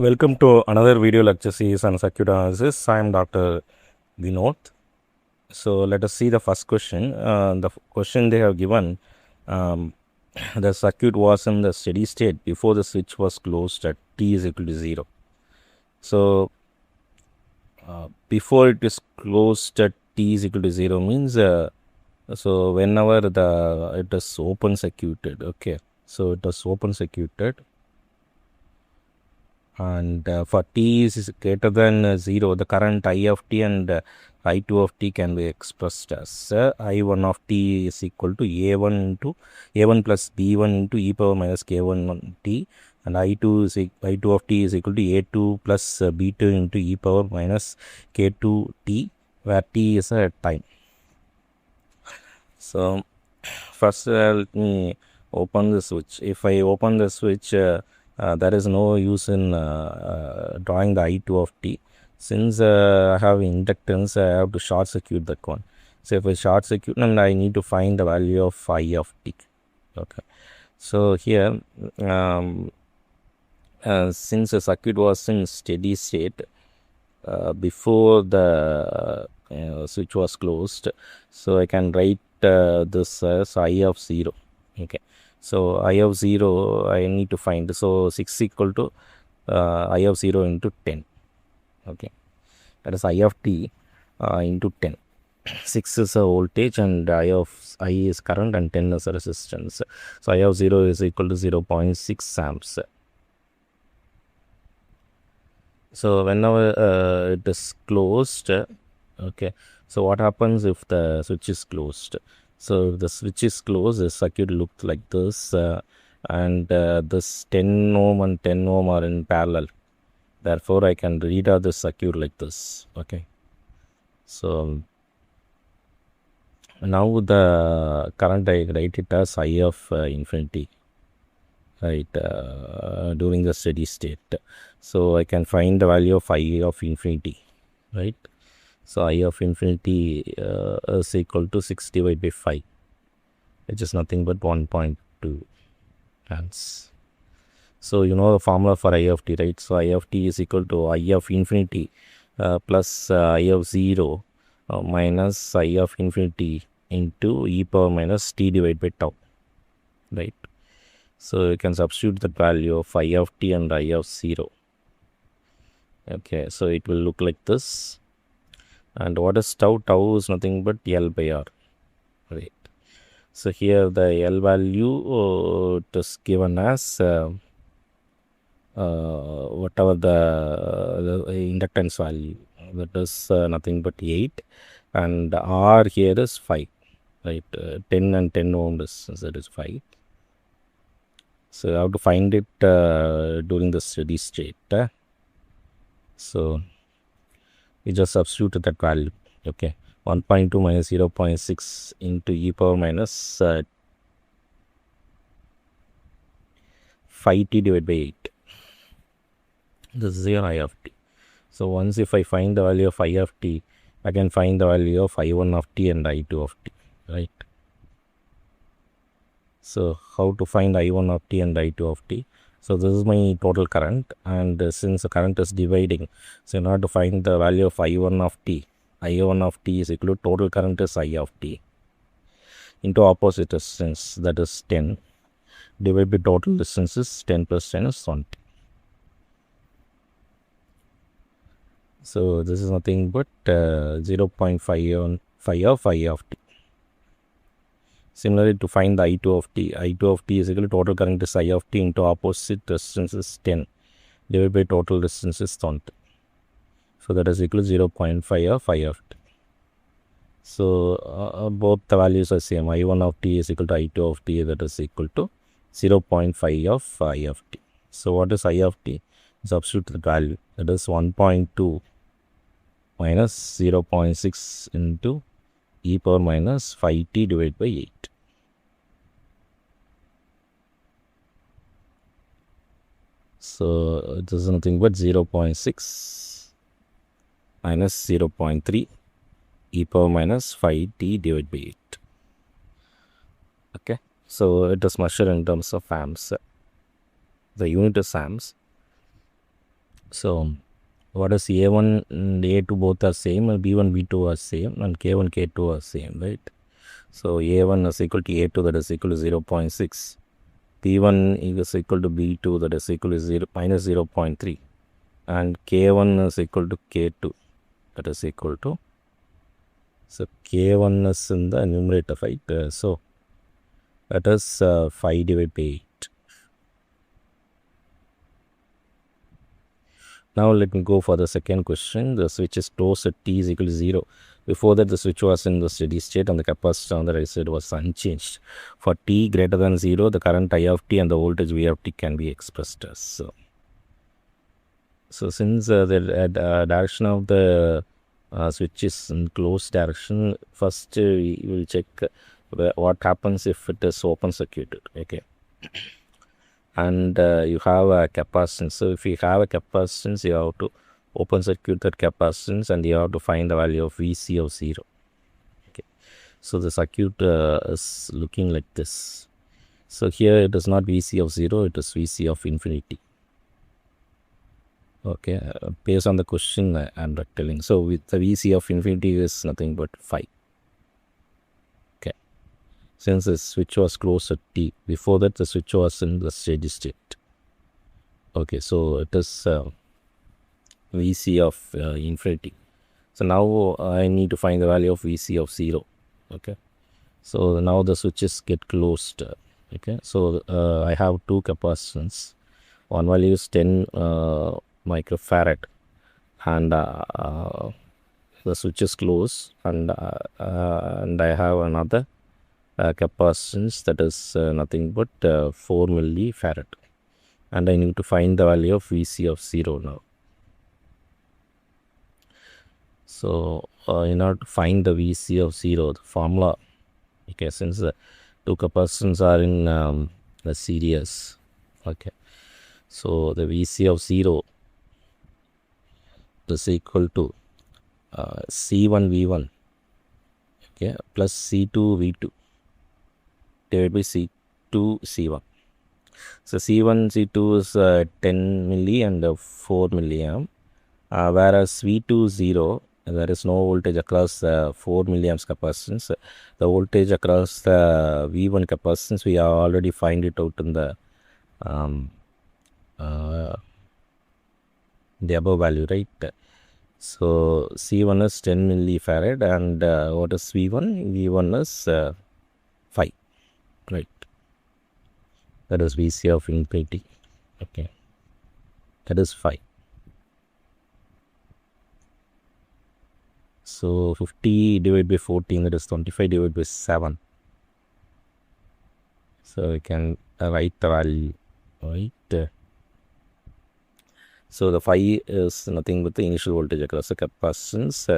Welcome to another video lecture series on circuit analysis. I am Dr. Vinod. So let us see the first question. The question they have given, the circuit was in the steady state before the switch was closed at t is equal to 0. So before it is closed at t is equal to 0 means so whenever it is open circuited, okay. So it was open circuited, and for t is greater than 0, the current I of t and I2 of t can be expressed as I1 of t is equal to A1 plus B1 into e power minus k1 t, and I2 of t is equal to A2 plus B2 into e power minus k2 t, where t is a time. So first let me open the switch. If I open the switch, there is no use in drawing the I2 of t. Since I have inductance, I have to short circuit that one. So if I short circuit, then I need to find the value of I of t. Okay. So here, since the circuit was in steady state before the switch was closed, so I can write this as I of 0. Okay. So I of 0 I need to find. So 6 equal to I of 0 into 10. Okay. That is I of t into 10. 6 is a voltage and I is current and 10 is a resistance. So I of 0 is equal to 0.6 amps. So whenever it is closed, okay, so what happens if the switch is closed? So if the switch is closed, the circuit looks like this, and this 10 ohm and 10 ohm are in parallel. Therefore, I can read out the circuit like this. Okay. So now the current, I write it as I of infinity, right, during the steady state. So I can find the value of I of infinity, right? So I of infinity is equal to 6 divided by 5, which is nothing but 1.2 amps. So you know the formula for I of t, right? So I of t is equal to I of infinity plus I of 0 minus I of infinity into e power minus t divided by tau, right? So you can substitute the value of I of t and I of 0. Okay, so it will look like this. And what is tau? Tau is nothing but L by R, right? So here the L value it is given as whatever the inductance value, that is nothing but 8, and R here is 5, right? 10 and 10 ohm resistance, that is 5. So you have to find it during the steady state. So you just substitute that value. Okay, 1.2 minus 0.6 into e power minus 5t divided by 8. This is your I of t. So once if I find the value of I of t, I can find the value of I1 of t and I2 of t, right? So how to find I1 of t and I2 of t? So this is my total current, and since the current is dividing, so in order to find the value of I1 of t, I1 of t is equal to total current is I of t into opposite resistance, that is 10, divided by total resistance is 10 plus 10 is 20. So this is nothing but 0.5 of I of t. Similarly, to find the I2 of t, I2 of t is equal to total current is I of t into opposite resistance is 10, divided by total resistance is 20. So that is equal to 0.5 of I of t. So both the values are same. I1 of t is equal to I2 of t, that is equal to 0.5 of I of t. So what is I of t? Substitute the value, that is 1.2 minus 0.6 into e power minus 5t divided by 8. So this is nothing but 0.6 minus 0.3 e power minus 5t divided by 8. Okay, so it is measured in terms of amps. The unit is amps. So what is A1 and A2 both are same, and B1, B2 are same, and K1, K2 are same, right? So A1 is equal to A2, that is equal to 0.6. B1 is equal to B2, that is equal to minus 0.3. And K1 is equal to K2, that is equal to, so K1 is in the numerator, right? So that is 5 divided by 8. Now let me go for the second question. The switch is closed at t is equal to 0. Before that, the switch was in the steady state and the capacitor on the right side was unchanged. For t greater than 0, the current I of t and the voltage V of t can be expressed as. So since the direction of the switch is in closed direction, first we will check what happens if it is open circuited. Okay. And you have a capacitance. So if you have a capacitance, you have to open circuit that capacitance and you have to find the value of Vc of 0. Okay. So the circuit is looking like this. So here it is not Vc of 0, it is Vc of infinity. Okay, based on the question I am telling. So with the Vc of infinity is nothing but 5. Okay, since the switch was closed at t, before that the switch was in the steady state. Okay, so it is Vc of infinity. So now I need to find the value of Vc of 0. Okay, so now the switches get closed. Okay, so I have two capacitance. One value is 10 microfarad, and the switch is closed, and I have another capacitance that is nothing but 4 millifarad, and I need to find the value of Vc of 0 now. So in order to find the Vc of 0, the formula, okay, since the two capacitors are in the series, okay, so the Vc of 0 is equal to C1 V1, okay, plus C2 V2 divided by C2 C1. So C1 C2 is 10 milli and 4 milliamp, whereas V2 0, there is no voltage across 4 milliamps capacitance. The voltage across the V1 capacitance we have already find it out in the above value, right? So C1 is 10 millifarad, and what is V1? V1 is 5, right? That is Vc of infinity. Okay, that is 5. So 50 divided by 14, that is 25 divided by 7. So we can write the value, right? So the 5 is nothing but the initial voltage across the capacitance.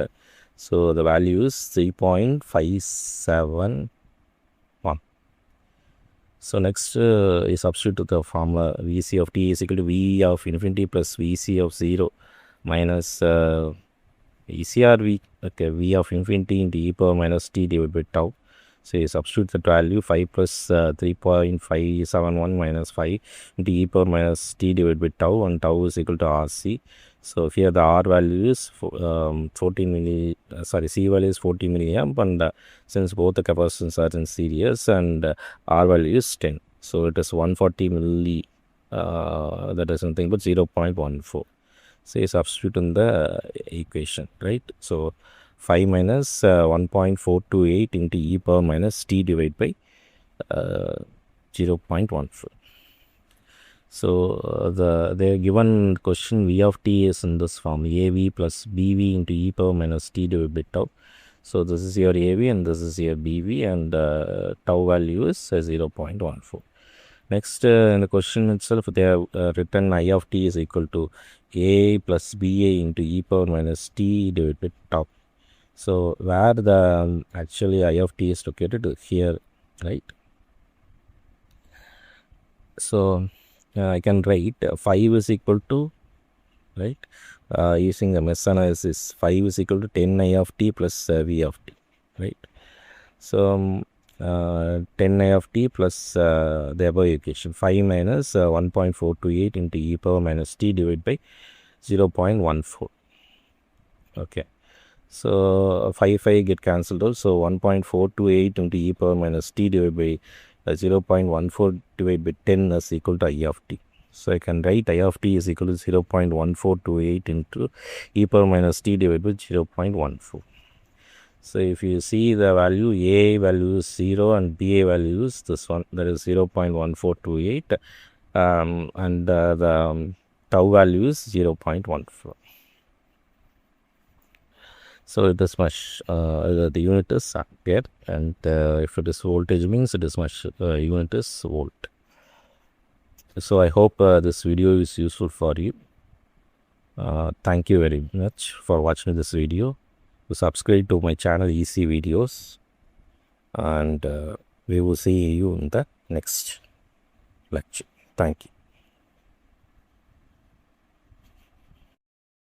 So the value is 3.571. So next is substitute the formula Vc of t is equal to V of infinity plus Vc of 0 minus Vc or V, okay, V of infinity into e power minus t divided by tau. So you substitute that value, 5 plus 3.571 minus 5 into e power minus t divided by tau, and tau is equal to Rc. So here the R value is 14 milli, C value is 40 milliamp, and since both the capacitors are in series, and R value is 10. So it is 140 milli, that is something but 0.14. So you substitute in the equation, right? So 5 minus 1.428 into e power minus t divided by 0.14. So the given question V of t is in this form, AV plus BV into e power minus t divided by tau. So this is your AV and this is your BV, and tau value is 0.14. Next, in the question itself, they have written I of t is equal to A plus BA into e power minus t divided by tau. So where the actually I of t is located here, right? So I can write 5 is equal to, right, using the mesh analysis, 5 is equal to 10 I of t plus V of t, right? So 10 I of t plus the above equation, 5 minus 1.428 into e power minus t divided by 0.14. Okay, so 5 get cancelled out, so 1.428 into e power minus t divided by 0.14 divided by 10 is equal to I of t. So I can write I of t is equal to 0.1428 into e power minus t divided by 0.14. So if you see the value, A value is 0 and BA value is this one, that is 0.1428, and the tau value is 0.14. So it is much, the unit is ampere, and if it is voltage means it is much, unit is volt. So I hope this video is useful for you. Thank you very much for watching this video. Subscribe to my channel EC videos, and we will see you in the next lecture. Thank you.